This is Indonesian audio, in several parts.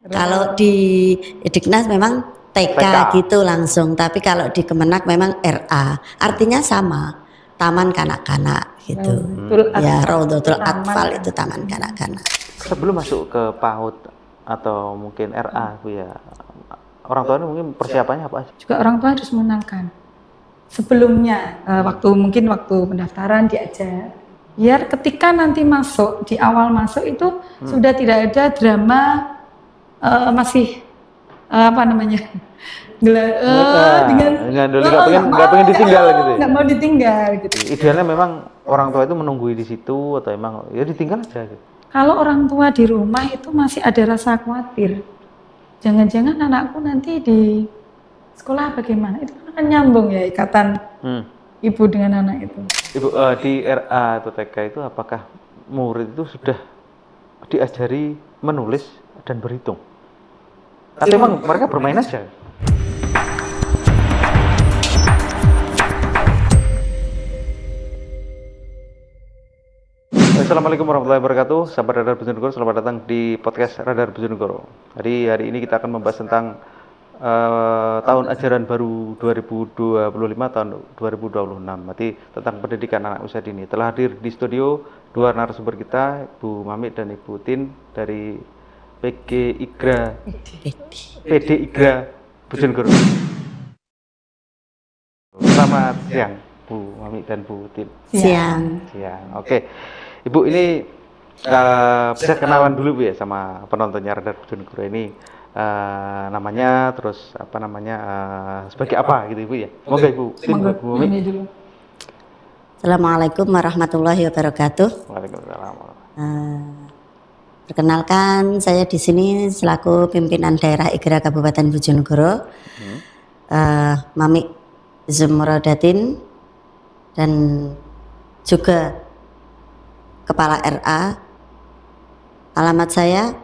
Kalau di Diknas memang TK gitu langsung, tapi kalau di Kemenak memang RA, artinya sama, Taman Kanak-kanak gitu. Ya, Raudhatul Atfal itu Taman Kanak-kanak. Sebelum masuk ke PAUD atau mungkin RA Bu ya, orang tua mungkin persiapannya apa sih? Juga orang tua harus mengenalkan. Sebelumnya, waktu pendaftaran diajar, biar ketika nanti masuk, di awal masuk itu sudah tidak ada drama masih apa namanya nggak pengen ditinggal gitu ya? Nggak mau ditinggal gitu. Idealnya memang orang tua itu menunggu di situ atau emang ya ditinggal aja gitu. Kalau orang tua di rumah itu masih ada rasa khawatir, jangan-jangan anakku nanti di sekolah bagaimana, itu kan nyambung ya ikatan ibu dengan anak itu. Ibu di RA atau TK itu apakah murid itu sudah diajari menulis dan berhitung? Atau emang mereka bermain aja? Assalamualaikum warahmatullahi wabarakatuh, sahabat Radar Bojonegoro, selamat datang di podcast Radar Bojonegoro. Hari ini kita akan membahas tentang tahun ajaran baru 2025 tahun 2026, berarti tentang pendidikan anak usia dini. Telah hadir di studio dua narasumber kita, Bu Mami dan Ibu Tin dari PD IGRA Bojonegoro. Selamat siang Bu Mami dan Bu Tin. Siang. Oke. Ibu ini bisa kenalan dulu Bu ya sama penontonnya Radar Bojonegoro ini, namanya, terus apa namanya, sebagai apa gitu Ibu ya. Moga Ibu. Bu Mami. Assalamualaikum warahmatullahi wabarakatuh. Waalaikumsalam. Perkenalkan, saya di sini selaku pimpinan daerah IGRA Kabupaten Bojonegoro, Mami Zumrodatin, dan juga Kepala RA. Alamat saya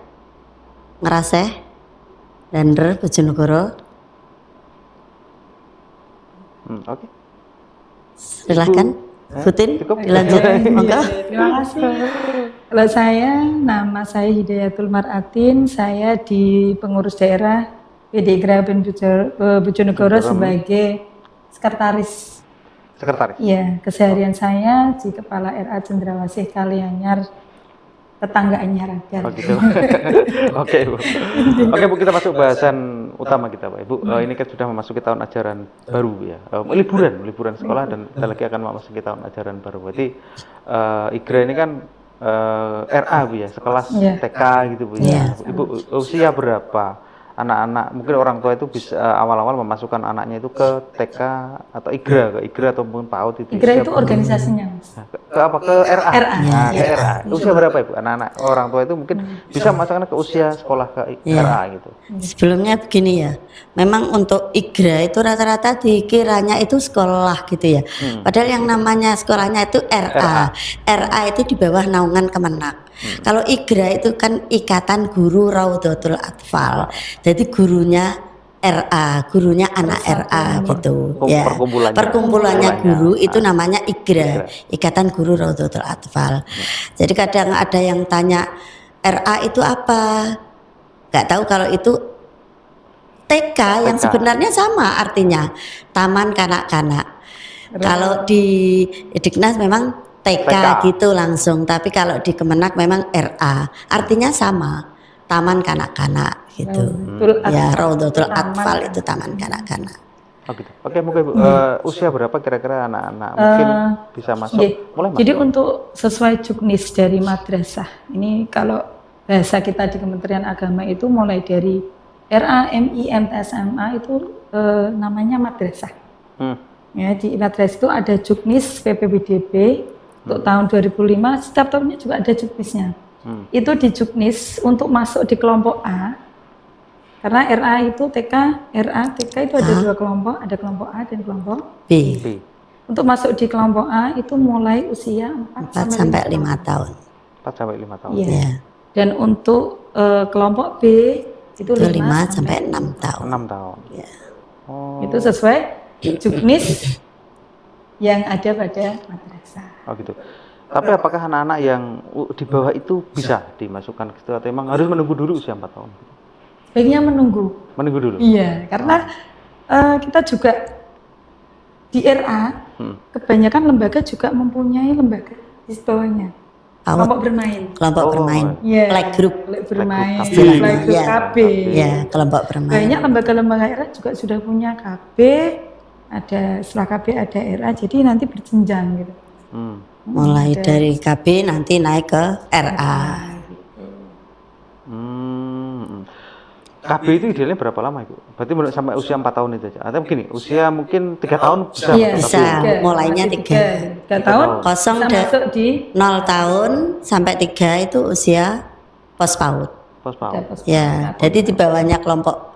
Ngeraseh, Dander, Bojonegoro. Oke. Silahkan, Butin, dilanjut. Monggo. Terima kasih. Kalau saya, nama saya Hidayatul Maratin, saya di pengurus daerah PD IGRA Bojonegoro sebagai sekretaris. Iya, keseharian saya di Kepala RA Cendrawasih Kalianyar, tetanggaannya Radar. Oh gitu. Oke Bu. Oke Bu, kita masuk bahasan utama kita Pak Ibu. Ini kan sudah memasuki tahun ajaran baru ya. Liburan sekolah dan kita lagi akan memasuki tahun ajaran baru. Berarti IGRA ini kan RA Bu ya, sekelas TK gitu Bu ya. Ibu usia berapa anak-anak, mungkin orang tua itu bisa awal-awal memasukkan anaknya itu ke TK atau IGRA ataupun PAUD itu. IGRA itu organisasinya. Ke apa? Ke RA. Nah, ke RA. Usia berapa Ibu? Anak-anak orang tua itu mungkin bisa memasukkan ke usia sekolah ke RA gitu. Sebelumnya begini ya, memang untuk IGRA itu rata-rata dikiranya itu sekolah gitu ya. Padahal yang namanya sekolahnya itu RA. RA itu di bawah naungan Kemenak. Kalau IGRA itu kan Ikatan Guru Raudhatul Atfal. Jadi gurunya RA, gurunya anak RA gitu. Ya. Perkumpulannya guru itu namanya IGRA, Ikatan Guru Raudhatul Atfal. Jadi kadang ada yang tanya RA itu apa? Gak tahu kalau itu TK yang sebenarnya sama artinya, Taman Kanak-kanak. Kalau di Diknas memang TK gitu langsung, tapi kalau di Kemenak memang RA, artinya sama, Taman Kanak-kanak gitu. Ya, Raudhatul Atfal itu Taman Kanak-kanak. Oh gitu. Oke, mungkin Bu, usia berapa kira-kira anak-anak mungkin bisa masuk? Mulai masuk. Jadi untuk sesuai juknis dari madrasah, ini kalau bahasa kita di Kementerian Agama itu mulai dari RA, MI, MT, SMA itu namanya madrasah. Ya, di madrasah itu ada juknis PPBDB untuk tahun 2005, setiap tahunnya juga ada juknisnya. Itu di juknis untuk masuk di kelompok A, karena RA itu TK, RA, TK itu ada dua kelompok, ada kelompok A dan kelompok B. Untuk masuk di kelompok A itu mulai usia 4 sampai 5 tahun. 4 sampai 5 tahun. Iya. Dan untuk kelompok B itu 5 sampai 6 tahun. 6 tahun. Ya. Itu sesuai juknis yang ada pada madrasah. Oh gitu. Tapi apakah anak-anak yang di bawah itu bisa dimasukkan ke situ atau memang harus menunggu dulu usia 4 tahun? baiknya menunggu. Menunggu dulu. Iya, karena kita juga di RA kebanyakan lembaga juga mempunyai lembaga di bawahnya. Kelompok bermain. Kelompok bermain. Iya. Playgroup. Bermain. Playgroup KB. Playgroup Iya. KB. Ya, kelompok bermain. Banyak lembaga-lembaga RA juga sudah punya KB, ada setelah KB ada RA, jadi nanti berjenjang gitu. Mulai dari KB nanti naik ke RA. KB itu idealnya berapa lama Ibu? Berarti sampai usia 4 tahun itu aja. Atau begini, usia mungkin 3 tahun bisa. Iya, Bisa, mulainya 3. 3 tahun Kosong bisa masuk di 0 tahun sampai 3 itu usia POSPAUD. POSPAUD. Ya, jadi di bawahnya kelompok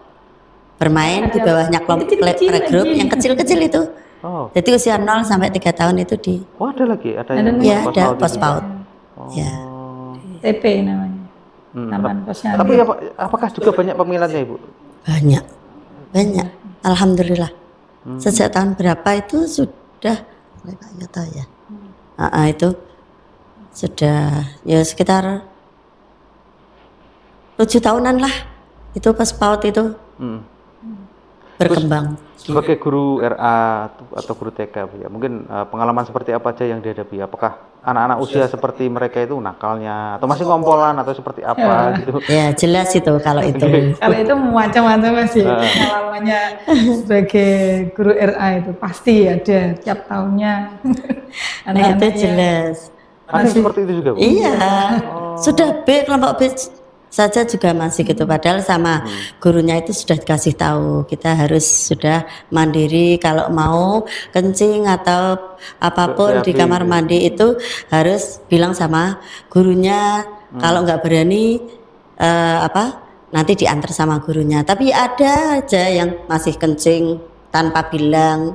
bermain, di bawahnya kelompok playgroup yang kecil-kecil itu. Oh. Jadi usia 0 sampai 3 tahun itu di Oh, ada lagi, ada yang ya ada POSPAUD. POSPAUD. Ya. TP namanya. Taman Posyandu. Tapi apakah juga banyak peminatnya Ibu? Banyak. Alhamdulillah. Sejak tahun berapa itu sudah nggak tahu ya. Itu sudah ya sekitar 7 tahunan lah. Itu POSPAUD itu berkembang. Sebagai guru RA atau guru TK Bu, ya, mungkin pengalaman seperti apa aja yang dihadapi? Apakah anak-anak usia seperti mereka itu nakalnya atau masih ngompolan atau seperti apa gitu? Ya jelas itu kalau itu. Kalau itu macam-macam masih pengalamannya sebagai guru RA itu pasti ada tiap tahunnya. Nah, itu jelas. Ada seperti itu juga Bu? Iya. Sudah B, kelompok B saja juga masih gitu, padahal sama gurunya itu sudah dikasih tahu kita harus sudah mandiri, kalau mau kencing atau apapun di kamar mandi itu harus bilang sama gurunya, kalau nggak berani nanti diantar sama gurunya. Tapi ada aja yang masih kencing tanpa bilang.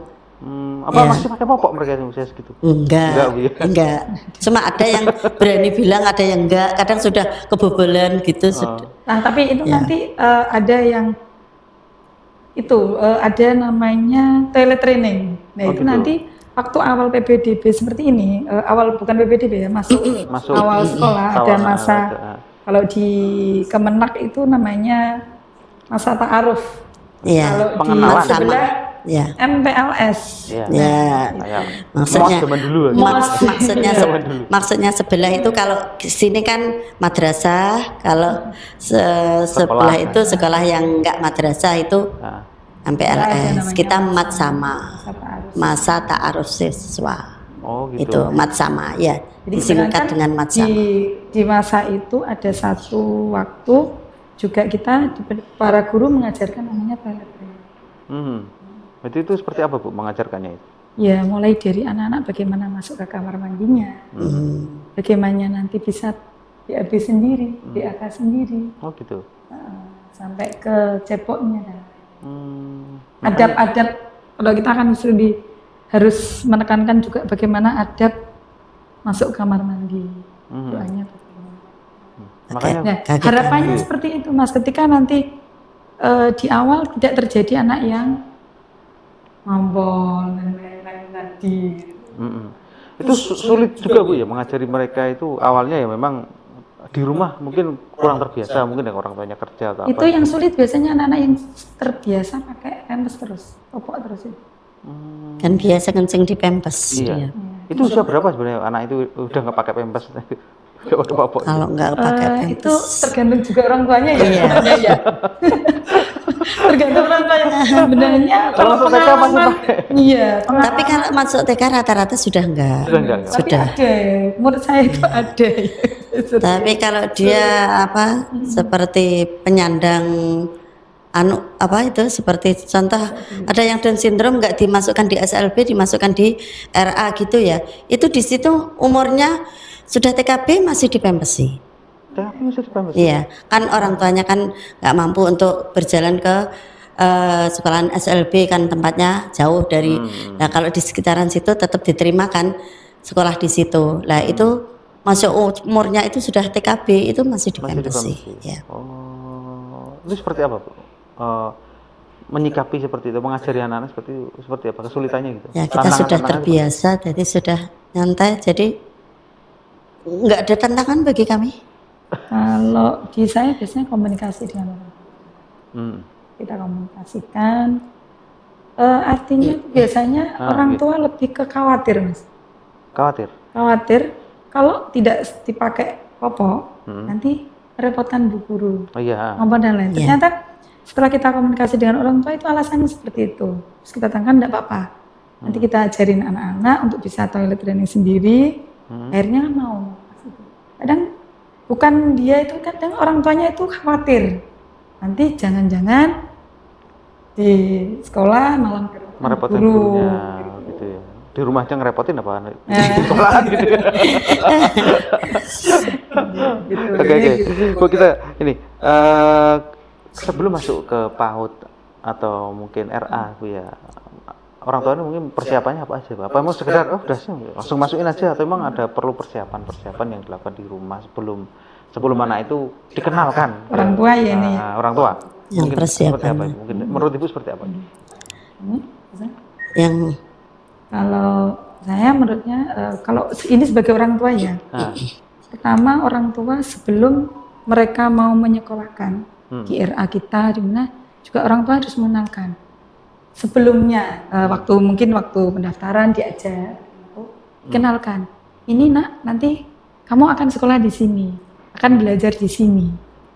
Masih pakai popok mereka yang usia segitu? Enggak, Bu, ya? enggak. Cuma ada yang berani bilang, ada yang enggak. Kadang sudah kebobolan gitu. Nah, tapi itu nanti ada yang ada namanya teletraining. Nah, itu gitu. nanti waktu awal PPDB seperti ini, awal bukan PPDB ya, masuk awal sekolah ada masa. Kalau di Kemenak itu namanya masa ta'aruf. Iya. Kalau di sebelah ya. MPLS. Ya. Maksudnya zaman dulu. Maksudnya sebelah itu kalau sini kan madrasah, kalau sebelah itu sekolah yang enggak madrasah itu MPLS. Kita mat sama. Masa ta'aruf siswa. Oh gitu. Itu mat sama ya. Disingkat dengan mat sama. Di masa itu ada satu waktu juga kita para guru mengajarkan namanya teletraining. Berarti itu seperti apa Bu mengajarkannya itu? Ya mulai dari anak-anak bagaimana masuk ke kamar mandinya, bagaimana nanti bisa BAB sendiri, BAK sendiri. Oh gitu. Sampai ke cepoknya. Adab-adab, kalau kita kan harus menekankan juga bagaimana adab masuk kamar mandi. Doanya Makanya nah, harapannya seperti itu Mas, ketika nanti di awal tidak terjadi anak yang ngompol dan lain-lain tadi. Itu sulit juga Bu ya mengajari mereka itu awalnya ya memang di rumah mungkin kurang terbiasa, mungkin yang orang tuanya kerja atau itu apa. yang sulit biasanya anak-anak yang terbiasa pakai pampers terus, popok terus itu. Kan biasa kencing di pampers. Iya. Itu usia berapa sebenarnya anak itu udah nggak pakai pampers? Nggak pakai popok. Kalau nggak pakai pampers. Itu tergantung juga orang tuanya ya. Iya. Tergantung orang tuanya. Sebenarnya Kalau masuk TK masih pakai. Iya. Tapi kalau masuk TK rata-rata sudah enggak. Tapi ada, menurut saya itu ada. Tapi kalau dia seperti penyandang seperti contoh ada yang Down syndrome nggak dimasukkan di SLB, dimasukkan di RA gitu ya. Itu di situ umurnya sudah TKB masih dipempesi. Iya, kan orang tuanya kan nggak mampu untuk berjalan ke sekolahan SLB, kan tempatnya jauh dari. Nah kalau di sekitaran situ tetap diterima kan sekolah di situ. Lah itu masuk umurnya itu sudah TKB itu masih dipempesi. Ya. Oh, itu seperti apa Bu? Menyikapi seperti itu, mengajari anak-anak seperti apa kesulitannya gitu? Ya kita sudah terbiasa, jadi sudah nyantai, jadi nggak ada tantangan bagi kami. Kalau di saya biasanya komunikasi dengan orang. Kita komunikasikan. Artinya biasanya orang tua lebih ke khawatir, Mas. Khawatir kalau tidak dipakai popok nanti merepotkan bu guru, ngomong dan lain. Ternyata setelah kita komunikasi dengan orang tua itu alasannya seperti itu. Terus kita tanyakan enggak apa-apa. Nanti kita ajarin anak-anak untuk bisa toilet training sendiri. Akhirnya mau. Kadang bukan dia itu, kadang orang tuanya itu khawatir. Nanti jangan-jangan di sekolah malam merepotkan gurunya gitu ya. Di rumah aja ngerepotin apa? Di sekolahan gitu. Oke. Bu, kita ini sebelum masuk ke PAUD atau mungkin RA Bu ya. Orang tua ini mungkin persiapannya apa aja, Pak? Apa emang sekedar udah sih langsung masukin aja atau emang ada perlu persiapan yang dilakukan di rumah sebelum anak itu dikenalkan? Orang tua ya ini. Orang tua. Yang mungkin persiapan. Seperti apa? Mungkin menurut Ibu seperti apa? Yang kalau saya menurutnya kalau ini sebagai orang tua ya. Pertama orang tua sebelum mereka mau menyekolahkan di RA kita di mana juga orang tua harus mengenalkan. Sebelumnya waktu pendaftaran diajak, kenalkan. Ini nak, nanti kamu akan sekolah di sini, akan belajar di sini.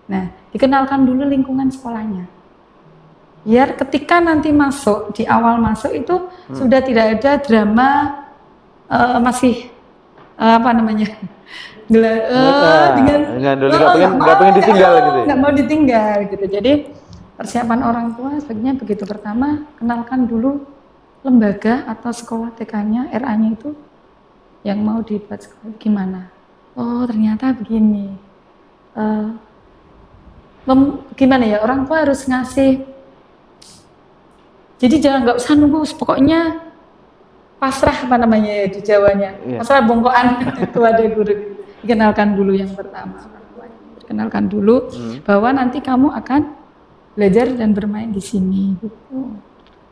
Nah, dikenalkan dulu lingkungan sekolahnya. Biar ketika nanti masuk, di awal masuk itu sudah tidak ada drama masih apa namanya? nggak pengen ditinggal gitu. Nggak mau ditinggal gitu. Jadi persiapan orang tua sebaiknya begitu. Pertama, kenalkan dulu lembaga atau sekolah TK-nya, RA-nya itu yang mau dibuat sekolah gimana. Oh, ternyata begini. Gimana ya, orang tua harus ngasih. Jadi nggak usah nunggu, pokoknya pasrah apa namanya ya di Jawanya. Pasrah bongkoan itu ada guru. Dikenalkan dulu yang pertama. Dikenalkan dulu bahwa nanti kamu akan belajar dan bermain di sini gitu.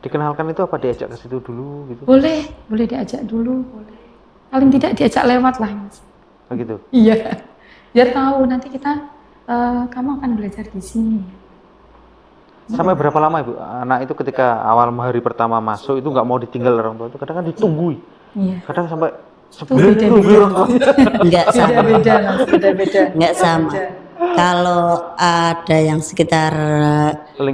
Dikenalkan itu apa diajak ke situ dulu gitu? Boleh diajak dulu, boleh. Paling tidak diajak lewat lah, Mas. Begitu. Iya. Biar tahu nanti kita kamu akan belajar di sini. Sampai berapa lama Ibu? Anak itu ketika awal hari pertama masuk itu nggak mau ditinggal orang tua itu kadang kan ditungguin. Iya. Kadang sampai sebulan nunggu orang tua. Enggak sama. Beda-beda. Enggak sama. Kalau ada yang sekitar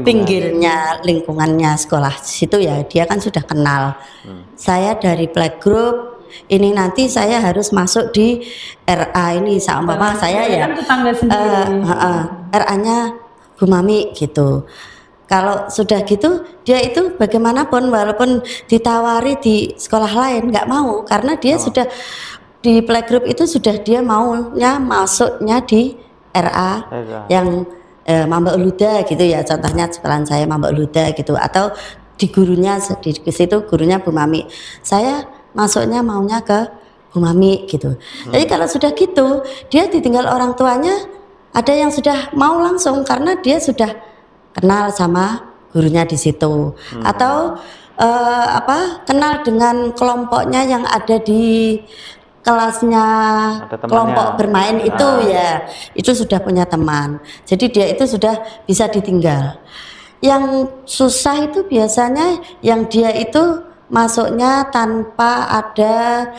pinggirnya lingkungannya sekolah situ ya dia kan sudah kenal. Saya dari playgroup ini nanti saya harus masuk di RA ini sama mama saya ya. RA-nya Bu Mami gitu. Kalau sudah gitu dia itu bagaimanapun walaupun ditawari di sekolah lain nggak mau karena dia sudah di playgroup itu sudah dia maunya masuknya di RA yang Mamba Uluda gitu ya, contohnya sekolahan saya Mamba Uluda gitu, atau di gurunya di situ gurunya Bu Mami, saya masuknya maunya ke Bu Mami gitu. Jadi kalau sudah gitu dia ditinggal orang tuanya, ada yang sudah mau langsung karena dia sudah kenal sama gurunya di situ, atau kenal dengan kelompoknya yang ada di kelasnya kelompok bermain itu ya, itu sudah punya teman. Jadi dia itu sudah bisa ditinggal. Yang susah itu biasanya yang dia itu masuknya tanpa ada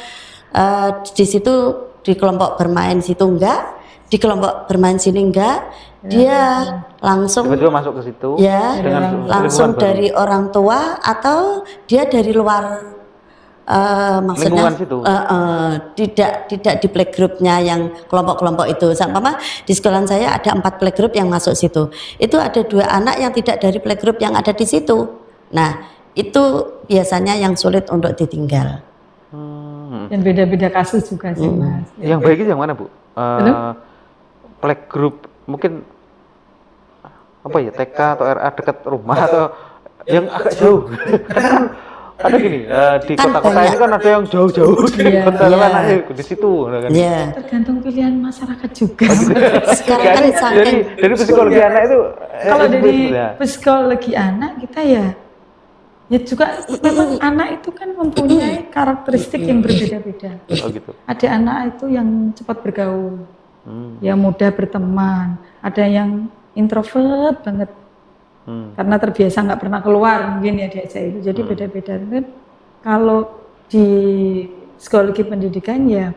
di situ di kelompok bermain situ enggak, di kelompok bermain sini enggak, dia langsung tiba-tiba masuk ke situ ya langsung dari orang tua atau dia dari luar maksudnya tidak di playgroupnya yang kelompok-kelompok itu. Sama di sekolahan saya ada 4 playgroup yang masuk situ. Itu ada 2 anak yang tidak dari playgroup yang ada di situ. Nah itu biasanya yang sulit untuk ditinggal. Dan beda-beda kasus juga sih Mas. Yang baik itu yang mana Bu? Playgroup mungkin apa ya, TK atau RA dekat rumah atau yang agak jauh? Ada gini, di kota-kota ini kan ada yang jauh-jauh di kota lain, di situ kan. Tergantung pilihan masyarakat juga. Sekarang kan dari psikologi anak itu kalau dari psikologi anak kita ya juga memang anak itu kan mempunyai karakteristik yang berbeda-beda. Oh gitu. Ada anak itu yang cepat bergaul, yang mudah berteman, ada yang introvert banget. karena terbiasa nggak pernah keluar mungkin ya diajak itu, jadi beda-beda. Kan kalau di psikologi pendidikan ya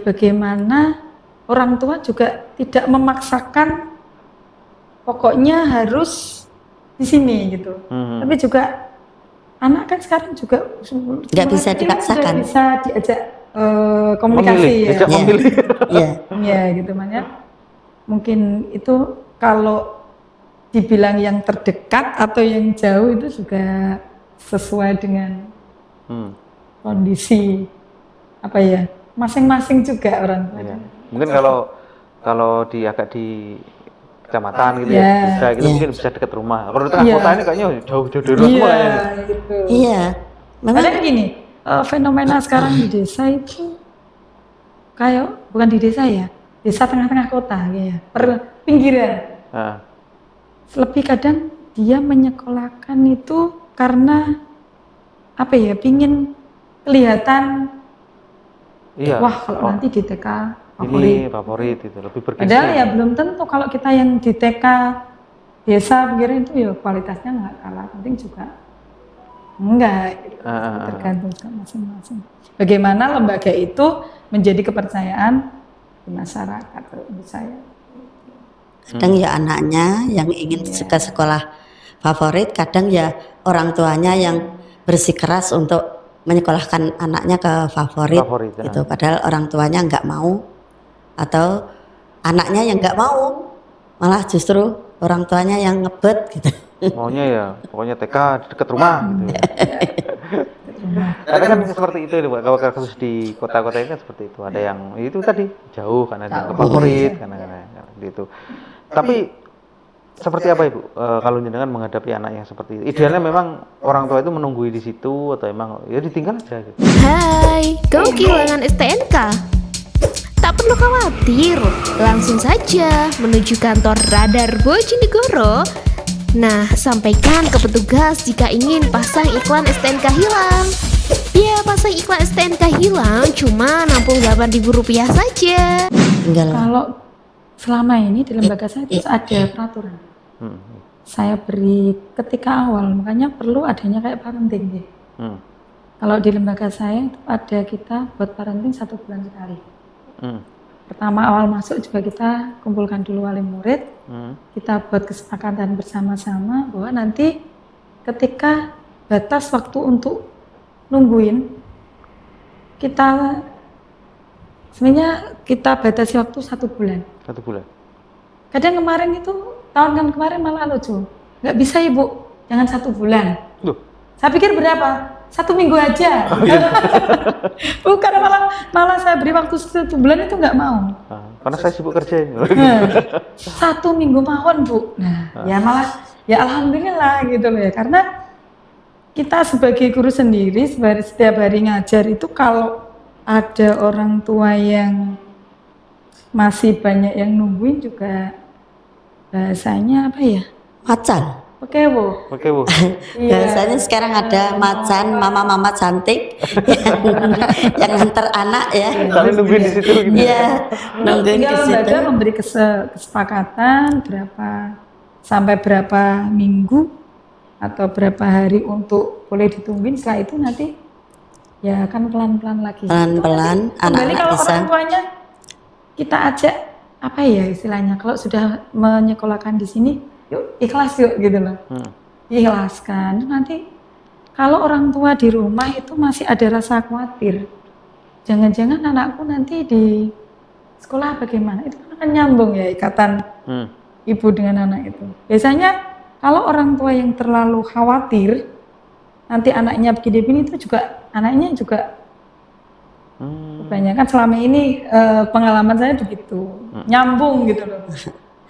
bagaimana orang tua juga tidak memaksakan pokoknya harus di sini gitu, tapi juga anak kan sekarang juga nggak bisa dipaksakan, bisa diajak komunikasi diajak ya. memilih. Iya. Ya gitu, makanya mungkin itu kalau dibilang yang terdekat atau yang jauh itu juga sesuai dengan kondisi apa ya masing-masing juga orang tua. Iya. Mungkin kalau agak di kecamatan gitu ya bisa gitu, mungkin bisa dekat rumah. Kalau di tengah kota ini kayaknya jauh-jauh dari rumah kayaknya. Gitu. Iya. Memang Kadang gini, fenomena sekarang di desa itu kayak bukan di desa ya, desa tengah-tengah kota ya, per pinggiran. Lebih kadang dia menyekolahkan itu karena apa ya, pingin kelihatan wah kalau nanti di TK ini favorit itu lebih bergengsi. Padahal ya belum tentu, kalau kita yang di TK desa pinggiran itu ya kualitasnya nggak kalah penting juga enggak gitu. Tergantung masing-masing. Bagaimana lembaga itu menjadi kepercayaan di masyarakat menurut saya. kadang ya anaknya yang ingin ke sekolah favorit, kadang ya orang tuanya yang bersikeras untuk menyekolahkan anaknya ke favorit gitu. Padahal orang tuanya nggak mau atau anaknya yang nggak mau, malah justru orang tuanya yang ngebet gitu. Maunya ya pokoknya TK dekat rumah gitu ya. Karena kan seperti itu kalau kasus di kota-kota ini kan seperti itu, ada yang itu tadi jauh karena ada yang favorit karena gitu. Tapi seperti apa Ibu kalau jenengan menghadapi anak yang seperti itu? Idealnya memang orang tua itu menunggui di situ atau emang ya ditinggal aja gitu. Hai, kau kehilangan STNK? Tak perlu khawatir, langsung saja menuju kantor Radar Bojonegoro. Nah, sampaikan ke petugas jika ingin pasang iklan STNK hilang. Biaya pasang iklan STNK hilang cuma Rp68.000 saja. Kalau selama ini di lembaga saya itu ada peraturan. Saya beri ketika awal, makanya perlu adanya kayak parenting. Kalau di lembaga saya itu ada kita buat parenting 1 bulan sekali. Pertama awal masuk juga kita kumpulkan dulu wali murid, kita buat kesepakatan bersama-sama bahwa nanti ketika batas waktu untuk nungguin, kita sebenarnya kita batasi waktu 1 bulan. 1 bulan. Kadang kemarin itu tahun kemarin malah lucu, nggak bisa Ibu, jangan 1 bulan. Saya pikir berapa? 1 minggu aja. Bukan, malah saya beri waktu 1 bulan itu nggak mau. Karena saya sibuk kerja. 1 minggu mohon Bu. Nah, ya malah ya alhamdulillah gitu loh ya. Karena kita sebagai guru sendiri setiap hari ngajar itu kalau ada orang tua yang masih banyak yang nungguin juga bahasanya apa ya? Macan. Oke Bu. Biasanya sekarang ada macan, mama-mama cantik yang nganter anak ya. Kami nungguin di situ gitu. Iya, nungguin di situ. Lembaga memberi kesepakatan sampai berapa minggu atau berapa hari untuk boleh ditungguin. Setelah itu nanti ya akan pelan-pelan lagi. Pelan-pelan anak-anak kalau bisa. orang tuanya kita ajak apa ya istilahnya, kalau sudah menyekolahkan di sini, yuk ikhlas yuk gitu loh. Ikhlaskan. Nanti kalau orang tua di rumah itu masih ada rasa khawatir. Jangan-jangan anakku nanti di sekolah bagaimana? Itu kan nyambung ya ikatan ibu dengan anak itu. Biasanya kalau orang tua yang terlalu khawatir nanti anaknya begini-begini itu juga anaknya juga kebanyakan selama ini pengalaman saya begitu nyambung gitu loh.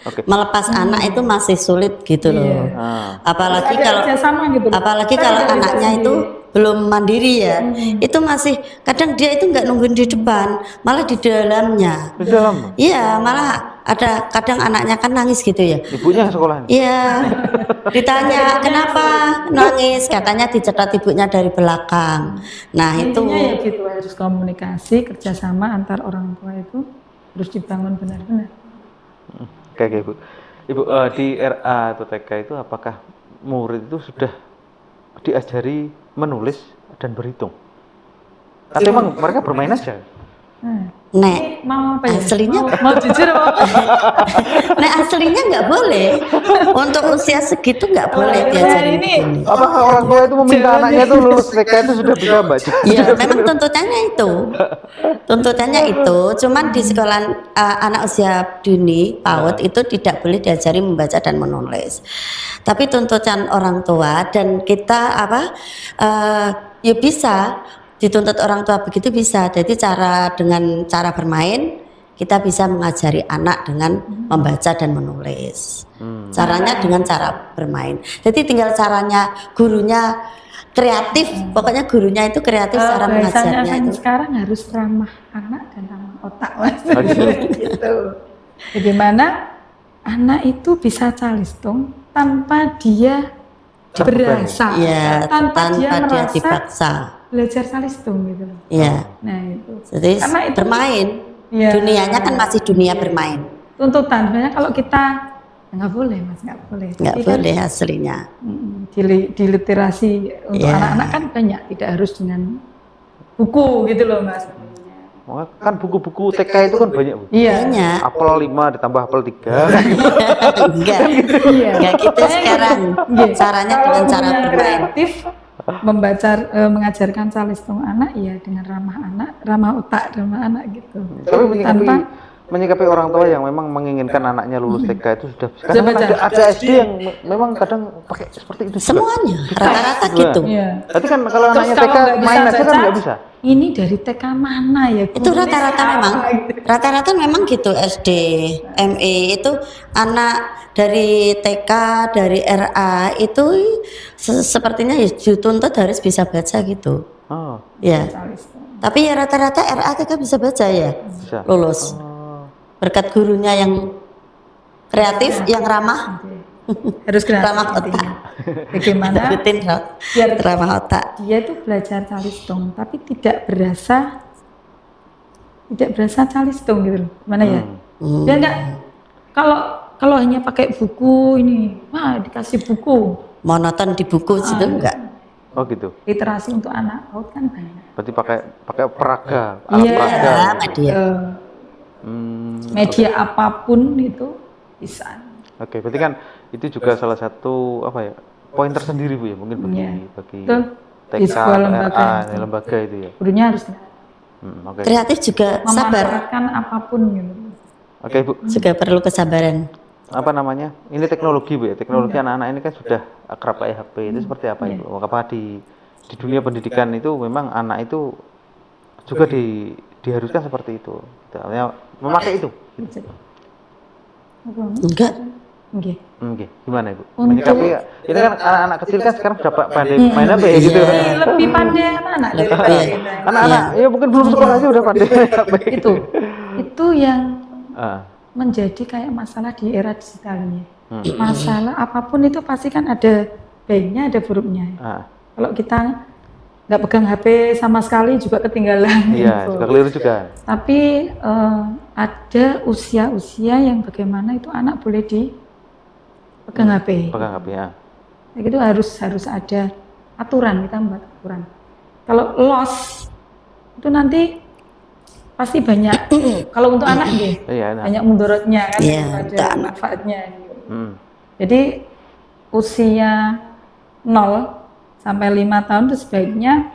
Melepas anak itu masih sulit gitu loh. Apalagi gitu apalagi kalau anaknya itu belum mandiri ya. Itu masih kadang dia itu nggak nungguin di depan, malah di dalamnya. Di dalam? Iya, malah ada kadang anaknya kan nangis gitu ya. Ibunya sekolah? Iya. Ditanya kenapa nangis, katanya dicetat ibunya dari belakang. Nah, itu ya gitu, harus komunikasi, kerjasama antar orang tua itu harus dibangun benar-benar. Oke, Bu. Ibu, di RA atau TK itu apakah murid itu sudah diajari menulis dan berhitung? Atau emang mereka bermain aja? Nek, Mau apa ya? aslinya Mau jujur apa? nek aslinya nggak boleh. Untuk usia segitu nggak boleh diajarin ini- begini. Apakah orang tua itu meminta anaknya itu lulus TK itu sudah bisa baca? Ya, memang tuntutannya itu. Tuntutannya itu, cuman di sekolah anak usia dini PAUD itu tidak boleh diajari membaca dan menulis. Tapi tuntutan orang tua dan kita ya bisa dituntut orang tua begitu bisa. Jadi dengan cara bermain kita bisa mengajari anak dengan membaca dan menulis. Caranya dengan cara bermain. Jadi tinggal caranya gurunya kreatif, pokoknya gurunya itu kreatif cara Bahasanya mengajarnya kan itu. sekarang harus ramah anak dan ramah otak mas. gitu. Gitu. Bagaimana anak itu bisa calistung tanpa dia berasa, Ya, tanpa dia merasa dipaksa. belajar calistung gitu. loh. Ya, Nah itu. jadi Karena itu- bermain. Iya. Dunianya kan masih dunia bermain. Tuntutan sebenarnya kalau kita nggak boleh mas, nggak boleh. Nggak Tapi kan, boleh aslinya. di literasi untuk Iya. anak-anak kan banyak, tidak harus dengan buku gitu loh mas. Oh, kan buku-buku TK itu kan banyak, Bu. Iya. Banyak. Apel 5 ditambah apel 3. Enggak. Iya. Enggak gitu sekarang. Iya. Caranya Kalau dengan cara gurunya bermain. kreatif mengajarkan calistung anak ya dengan ramah anak, ramah otak, ramah anak gitu. Tapi Tanpa menyikapi orang tua yang memang menginginkan anaknya lulus TK itu sudah Sudah kadang baca. ada SD yang memang kadang pakai seperti itu juga. Semuanya rata-rata gitu. Iya. Tapi kan kalau Terus anaknya kalau TK nggak bisa main aja kan baca, nggak bisa. Ini dari TK mana ya? Itu Guru rata-rata ini memang. siapa? Gitu. Rata-rata memang gitu SD, ME itu anak dari TK, dari RA itu sepertinya ya dituntut harus bisa baca gitu. Oh, Ya. Calistung. Tapi ya rata-rata RA TK bisa baca ya. bisa. Lulus. Oh, Berkat gurunya yang kreatif, yang ramah, Harus kreatif ramah otak. intinya. Bagaimana Rutin biar ramah otak. dia itu belajar calistung tapi tidak berasa calistung gitu loh. Gimana ya? Dia enggak kalau hanya pakai buku ini, wah dikasih buku. Monoton di buku situ enggak. oh gitu. Literasi untuk anak PAUD kan banyak. Berarti pakai peraga, alat Iya. peraga. Ya, media. Media apapun itu bisa. Oke, berarti kan itu juga salah satu apa ya? Poin tersendiri, Bu ya, mungkin bagi Iya. bagi Betul. Di TK, sebuah lembaga. RA, lembaga itu ya. Gurunya harus Oke. Kreatif juga sabar, memanfaatkan apapun gitu. Oke, Bu. juga perlu kesabaran. Apa namanya? Ini teknologi, Bu ya. Teknologi anak-anak ini kan sudah akrab pakai HP. Itu seperti apa, Iya. Ibu? Apakah di dunia pendidikan itu memang anak itu juga diharuskan seperti itu? Gitu. Artinya memakai itu. Enggak. Oke. Oke, gimana, Ibu? Untuk- Menyikapi ini kan anak-anak kecil kan sekarang sudah pandai main HP ya gitu. Lebih pandai anak-anak daripada Iya. kita. Anak-anak ya mungkin belum sekolah aja udah pandai main HP. Itu yang Ah, menjadi kayak masalah di era digital ini. Masalah apapun itu pasti kan ada baiknya, ada buruknya. ah. Kalau kita nggak pegang HP sama sekali juga ketinggalan. Iya, info. juga keliru juga. Tapi ada usia-usia yang bagaimana itu anak boleh dipegang HP. Pegang HP ya. Nah, itu harus ada aturan, kita membuat aturan. Kalau loss itu nanti pasti banyak. Kalau untuk anak deh, Iya, nah. banyak mudorotnya kan, Iya, daripada untuk anak. manfaatnya. Gitu. Jadi Jadi usia 0 sampai 5 tahun itu sebaiknya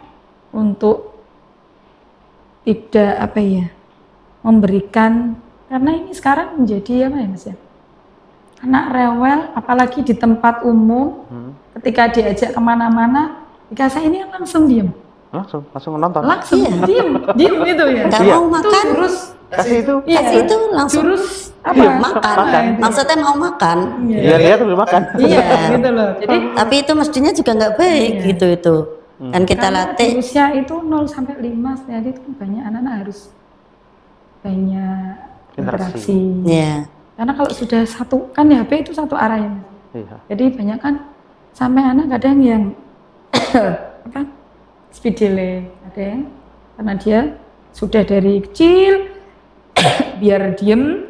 untuk tidak apa ya, memberikan, karena ini sekarang menjadi apa ya Mas ya, anak rewel apalagi di tempat umum ketika diajak kemana-mana dikasih ini langsung diem, langsung nonton. langsung Iya. diem gitu ya. Nggak Iya. mau Itu makan, jurus, Kasih itu. iya, kasih itu langsung jurus apa? belum makan. Nah, itu. Maksudnya mau makan. Iya, lihat udah makan. Iya, gitu loh. Jadi Tapi itu mestinya juga nggak baik gitu itu. Dan kita karena latih. di usia itu 0 sampai 5 jadi itu kan banyak anak-anak harus banyak Interaksi. interaksi. Ya. Karena kalau sudah satu, kan ya HP itu satu arah ya. Mas. Iya. Jadi banyak kan sampai anak kadang yang apa speed delay, ada yang karena dia sudah dari kecil biar diem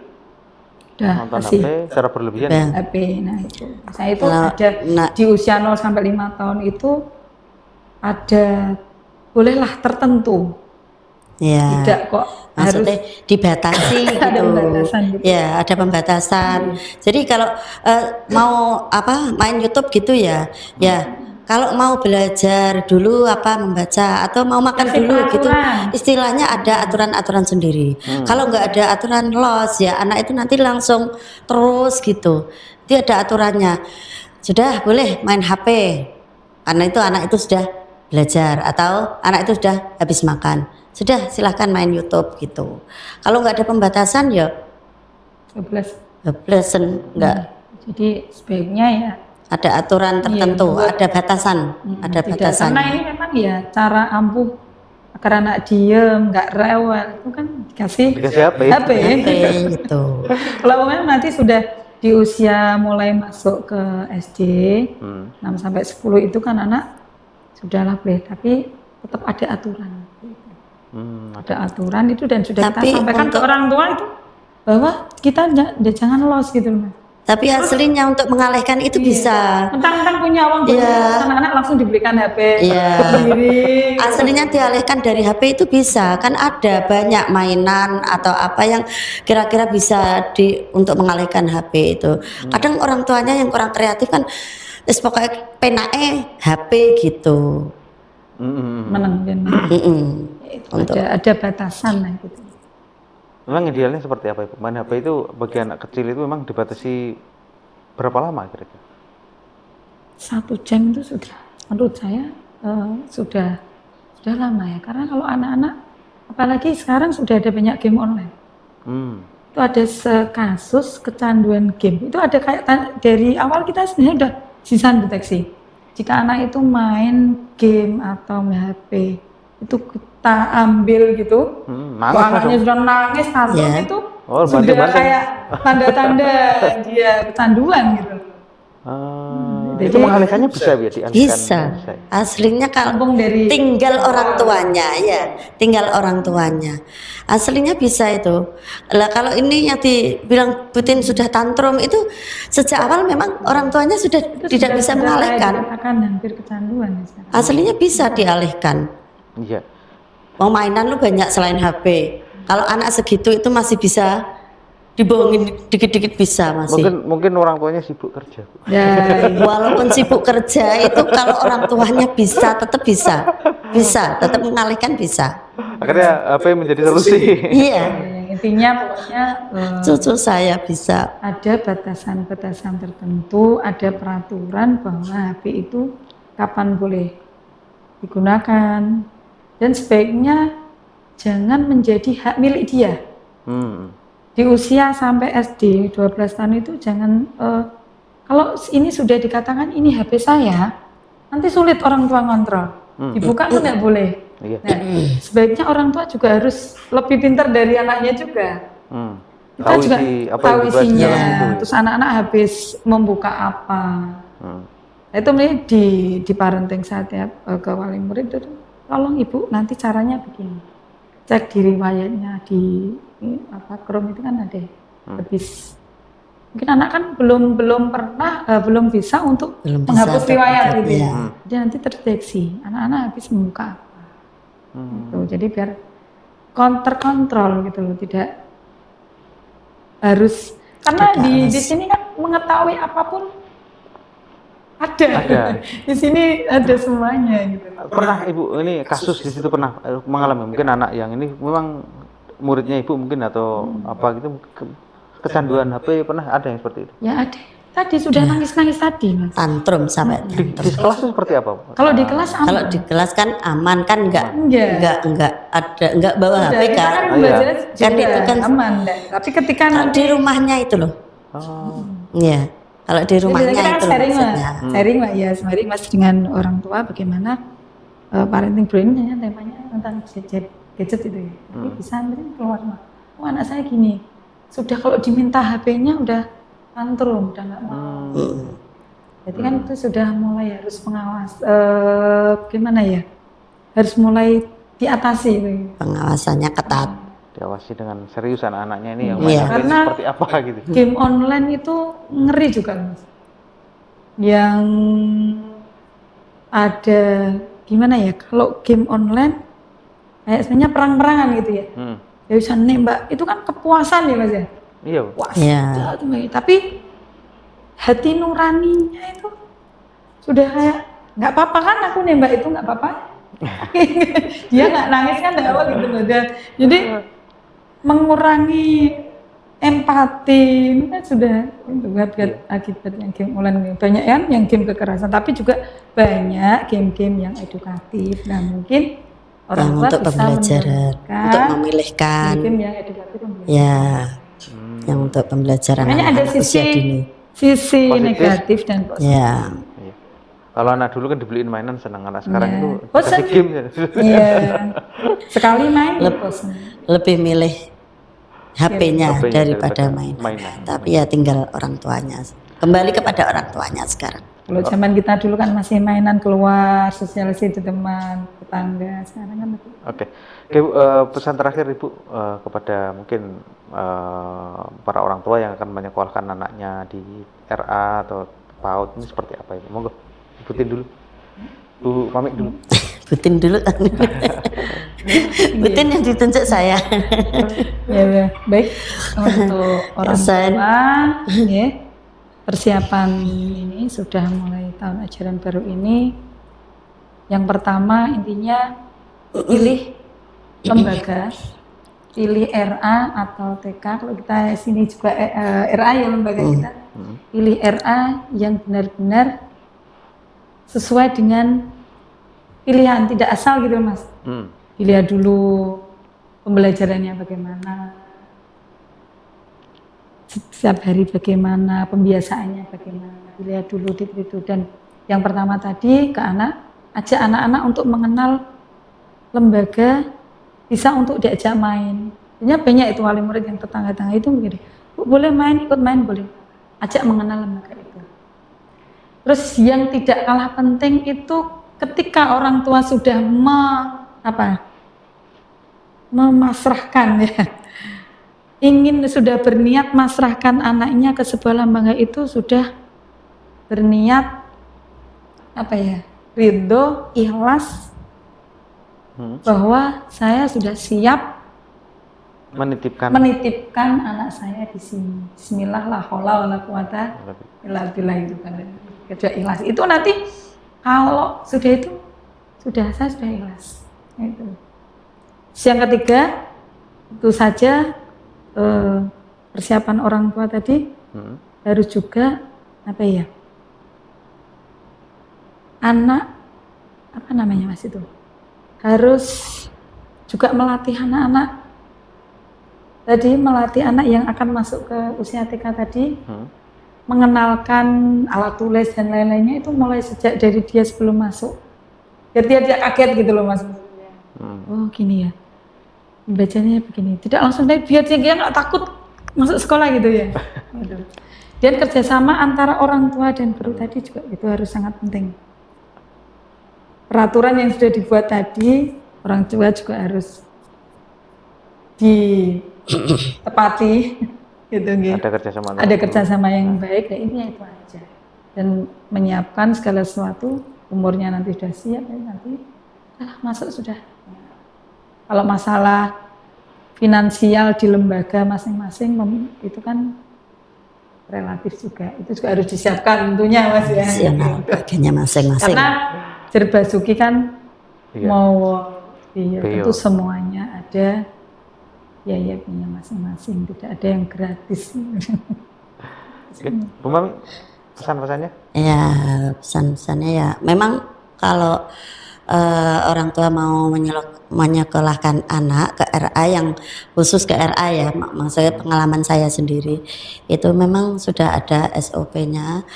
Udah nonton kasih HP secara berlebihan. Ya. HP. Nah itu, saya itu Nah, ada nah. di usia 0 sampai 5 tahun itu ada bolehlah tertentu, Ya. tidak kok Maksudnya dibatasi Ada gitu. pembatasan gitu. Ya, ada pembatasan. Jadi kalau mau main YouTube gitu ya, kalau mau belajar dulu membaca atau mau makan Kasih dulu gitu, peraturan. istilahnya ada aturan-aturan sendiri. Kalau nggak ada aturan los ya anak itu nanti langsung terus gitu. Dia ada aturannya. Sudah boleh main HP karena itu anak itu sudah belajar atau anak itu sudah habis makan. Sudah silahkan main YouTube gitu. Kalau nggak ada pembatasan ya 12. nggak Jadi sebaiknya ya ada aturan tertentu, buat- ada batasan, ada tidak, batasan. karena ini memang ya cara ampuh agar anak diem, nggak rewel itu kan dikasih HP. HP. Gitu. Kalau memang nanti sudah di usia mulai masuk ke SD 6 sampai 10 itu kan anak sudahlah boleh, tapi tetap ada aturan. Ada aturan itu dan sudah Tapi kita sampaikan ke untuk- orang tua itu bahwa kita jangan los gitu loh. Tapi aslinya untuk mengalihkan itu bisa. Mentang-mentang punya uang buat Iya. anak-anak langsung dibelikan HP Iya. sendiri. Aslinya dialihkan dari HP itu bisa, kan ada banyak mainan atau apa yang kira-kira bisa untuk mengalihkan HP itu. Kadang orang tuanya yang kurang kreatif kan, pokoknya penake HP gitu. Menang dan Untuk ada batasan lah gitu. Memang idealnya seperti apa Ibu? Main HP itu bagi anak kecil itu memang dibatasi berapa lama kira-kira? 1 jam itu sudah, menurut saya sudah lama ya. Karena kalau anak-anak, apalagi sekarang sudah ada banyak game online. Itu ada kasus kecanduan game. Itu ada kayak dari awal kita sebenarnya udah bisa deteksi. Jika anak itu main game atau main HP, itu kita ambil gitu. Nangis Kalau anaknya sudah nangis, tantrum Ya. itu Oh, sudah banting-banting. kayak tanda-tanda dia kecanduan gitu. Itu mengalihkannya bisa ya dialihkan? bisa. Aslinya kalau Kampung dari tinggal orang tuanya ya, tinggal orang tuanya. Aslinya bisa itu. Lah kalau ini yang dibilang Butin sudah tantrum itu sejak awal memang orang tuanya sudah tidak bisa mengalihkan. Dikatakan hampir kecanduan ya sekarang. Aslinya bisa dialihkan. Iya. Mau mainan lu banyak selain HP. Kalau anak segitu itu masih bisa dibohongin dikit-dikit bisa masih. Mungkin orang tuanya sibuk kerja. Bu. Ya, Walaupun sibuk kerja itu kalau orang tuanya bisa tetap bisa tetap mengalihkan bisa. Akhirnya HP menjadi solusi. Iya, yang intinya pokoknya cucu saya bisa. ada batasan-batasan tertentu, ada peraturan bahwa HP itu kapan boleh digunakan dan sebaiknya jangan menjadi hak milik dia. Di usia sampai SD 12 tahun itu jangan kalau ini sudah dikatakan ini HP saya, nanti sulit orang tua ngontrol. Dibuka kan nggak boleh. Iya. Nah, sebaiknya orang tua juga harus lebih pintar dari anaknya juga. Kita Tahu juga isi apa tahu yang dibahas isinya. dalam itu. Terus anak-anak habis membuka apa. Nah, itu mending di parenting saat ya ke wali murid itu tolong ibu nanti caranya begini. Cek di riwayatnya di Chrome itu kan ada habis. Mungkin anak kan belum pernah belum bisa untuk Belum bisa menghapus riwayat untuk- gitu ya. iya. Jadi nanti terdeteksi anak-anak habis membuka apa. Gitu. Jadi biar terkontrol gitu loh, tidak harus karena di sini kan mengetahui apapun ada. Di sini ada semuanya gitu. Pernah Ibu ini kasus di situ pernah mengalami mungkin anak yang ini memang muridnya Ibu mungkin atau apa gitu kecanduan HP pernah ada yang seperti itu? Ya ada. Tadi sudah nangis-nangis tadi, Mas. Tantrum sampai Di kelas itu seperti apa? Bu? Kalau di kelas aman. kalau di kelas kan aman kan enggak bawa HP Udah, kita kan. kan iya. belajarnya Kan juga itu kan- aman deh. Tapi ketika Kalau nanti di rumahnya itu loh. Oh. Iya. Kalau di rumahnya kita kan itu sharing lah, maksudnya. sharing lah ya, sharing mas dengan orang tua bagaimana parenting brain temanya tentang gadget itu ya. Tapi bisa nanti keluar mah, oh anak saya gini, sudah kalau diminta HP-nya udah tantrum, udah nggak mau. Jadi kan itu sudah mulai harus pengawas, gimana ya, harus mulai diatasi itu. Pengawasannya ketat. diawasi dengan serius anak-anaknya ini yang Iya. main HP ini Karena seperti apa gitu. game online itu ngeri juga Mas. Yang ada gimana ya, kalau game online kayak sebenarnya perang-perangan gitu ya. Ya bisa nembak, itu kan kepuasan ya Mas ya. Iya. Puas. Iya. Tapi hati nuraninya itu sudah kayak nggak apa-apa kan aku nembak itu nggak apa-apa. Dia nggak nangis kan nggak apa gitu loh. Jadi mengurangi empati ini kan sudah itu akibat yang game online ini. Banyak kan yang game kekerasan, tapi juga banyak game-game yang edukatif. Nah mungkin orang Yang tua untuk bisa pembelajaran, untuk menentukan memilihkan, game yang edukatif. ya, yang untuk pembelajaran Makanya ada anak-anak usia dini. sisi Positif. negatif dan positif. Ya, Iya. Kalau anak dulu kan dibeliin mainan senang, anak sekarang Iya. itu Bosan. kasih game ya. Iya, sekali main bosan. lebih milih HP-nya HP-nya daripada daripada mainan. mainan. Tapi ya tinggal orang tuanya. Kembali kepada orang tuanya sekarang. Kalau zaman kita dulu kan masih mainan keluar, sosialisasi teman, tetangga. Sekarang kan lebih. Oke, Bu, pesan terakhir Ibu kepada mungkin para orang tua yang akan menyekolahkan anaknya di RA atau PAUD ini seperti apa Ibu? Monggo, ibutin dulu. Bu pamit dulu. Butin dulu. Butin yang ditunjuk saya. Ya, baik untuk orang Kesan. tua, ya, persiapan ini sudah mulai tahun ajaran baru ini. Yang pertama intinya pilih lembaga, pilih RA atau TK. Kalau kita sini juga RA ya lembaga kita. Pilih RA yang benar-benar sesuai dengan pilihan, tidak asal gitu Mas. Dilihat dulu pembelajarannya bagaimana, setiap hari bagaimana, pembiasaannya bagaimana, dilihat dulu itu. Dan yang pertama tadi ke ajak anak-anak untuk mengenal lembaga, bisa untuk diajak main. Sebenarnya banyak itu wali murid yang tetangga-tetangga itu begini, Bu, boleh main, ikut main boleh, ajak mengenal lembaga itu. Terus yang tidak kalah penting itu ketika orang tua sudah memasrahkan ya, sudah berniat masrahkan anaknya ke sebuah lembaga itu, sudah berniat ridho, ikhlas bahwa saya sudah siap Menitipkan anak saya di sini. Bismillah la haula wala quwata illa billah itu kan. Kerja ikhlas itu nanti kalau sudah itu saya sudah ikhlas. Itu. Yang ketiga itu saja persiapan orang tua tadi harus juga anak Mas itu harus juga melatih anak-anak tadi, melatih anak yang akan masuk ke usia TK tadi, mengenalkan alat tulis dan lain-lainnya itu mulai sejak dari dia sebelum masuk. Biar dia kaget gitu loh Mas. Oh gini ya, bacanya begini. Tidak langsung biar dia nggak takut masuk sekolah gitu ya. Dan kerjasama antara orang tua dan guru tadi juga itu harus sangat penting. Peraturan yang sudah dibuat tadi, orang tua juga harus ditepati gitu. Ada kerjasama yang baik, ya ini itu aja. Dan menyiapkan segala sesuatu, umurnya nanti sudah siap, nanti masuk sudah. Kalau masalah finansial di lembaga masing-masing itu kan relatif juga, itu juga harus disiapkan tentunya Mas ya. Bagiannya masing-masing. Karena Jerbasuki kan mau tentu Beyo. semuanya ada biayanya masing-masing, tidak ada yang gratis. Oke. Bu Mami, pesan-pesannya? Ya, pesan-pesannya ya memang kalau orang tua mau menyekolahkan anak ke RA, yang khusus ke RA ya, maksudnya pengalaman saya sendiri itu memang sudah ada SOP-nya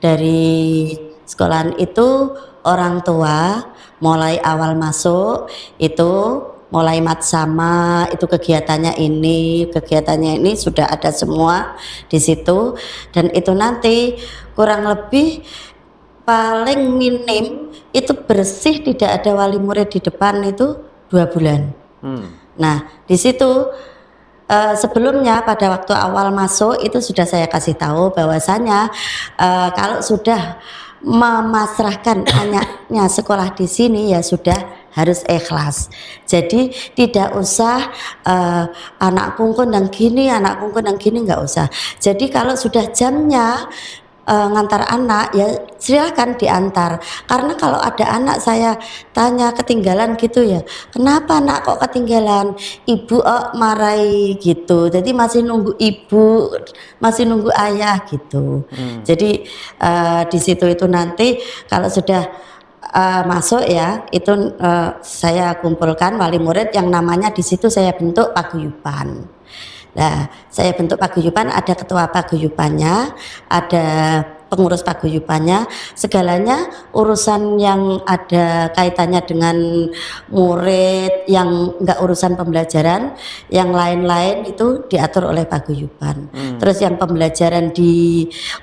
dari sekolahan itu. Orang tua mulai awal masuk itu mulai matsama, itu kegiatannya ini sudah ada semua di situ, dan itu nanti kurang lebih paling minim itu bersih, tidak ada wali murid di depan itu 2 bulan. Nah, di situ sebelumnya pada waktu awal masuk itu sudah saya kasih tahu bahwasanya kalau sudah memasrahkan anaknya sekolah di sini ya sudah harus ikhlas. Jadi tidak usah anak kungkun yang gini, anak kungkun yang gini, nggak usah. Jadi kalau sudah jamnya ngantar anak ya silahkan diantar, karena kalau ada anak saya tanya ketinggalan gitu ya, kenapa nak kok ketinggalan, ibu marahi gitu, jadi masih nunggu ibu, masih nunggu ayah gitu. Jadi di situ itu nanti kalau sudah masuk ya itu saya kumpulkan wali murid yang namanya di situ saya bentuk paguyuban. Nah, saya bentuk paguyuban, ada ketua paguyubannya, ada pengurus paguyubannya, segalanya urusan yang ada kaitannya dengan murid, yang enggak urusan pembelajaran, yang lain-lain itu diatur oleh paguyuban. Terus yang pembelajaran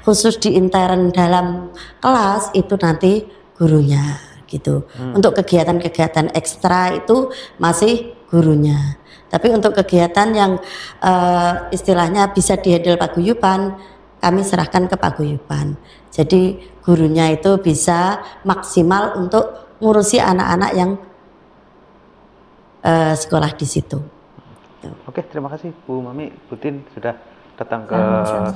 khusus di intern dalam kelas itu nanti gurunya gitu. Untuk kegiatan-kegiatan ekstra itu masih gurunya. Tapi untuk kegiatan yang istilahnya bisa dihandle paguyuban, kami serahkan ke paguyuban. Jadi gurunya itu bisa maksimal untuk ngurusi anak-anak yang sekolah di situ. Oke, terima kasih Bu Mami, Bu Tin sudah datang ke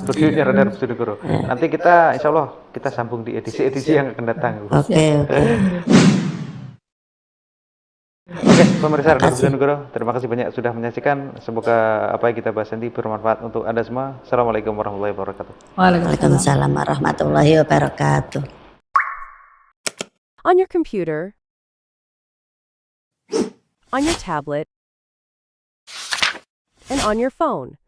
studionya Radar Bojonegoro. Nanti kita insya Allah kita sambung di edisi-edisi yang akan datang. Oke. Oke, pemirsa Radar Bojonegoro, terima kasih banyak sudah menyaksikan. Semoga apa yang kita bahas nanti bermanfaat untuk Anda semua. Assalamualaikum warahmatullahi wabarakatuh. Waalaikumsalam warahmatullahi wabarakatuh. On your computer, on your tablet, and on your phone.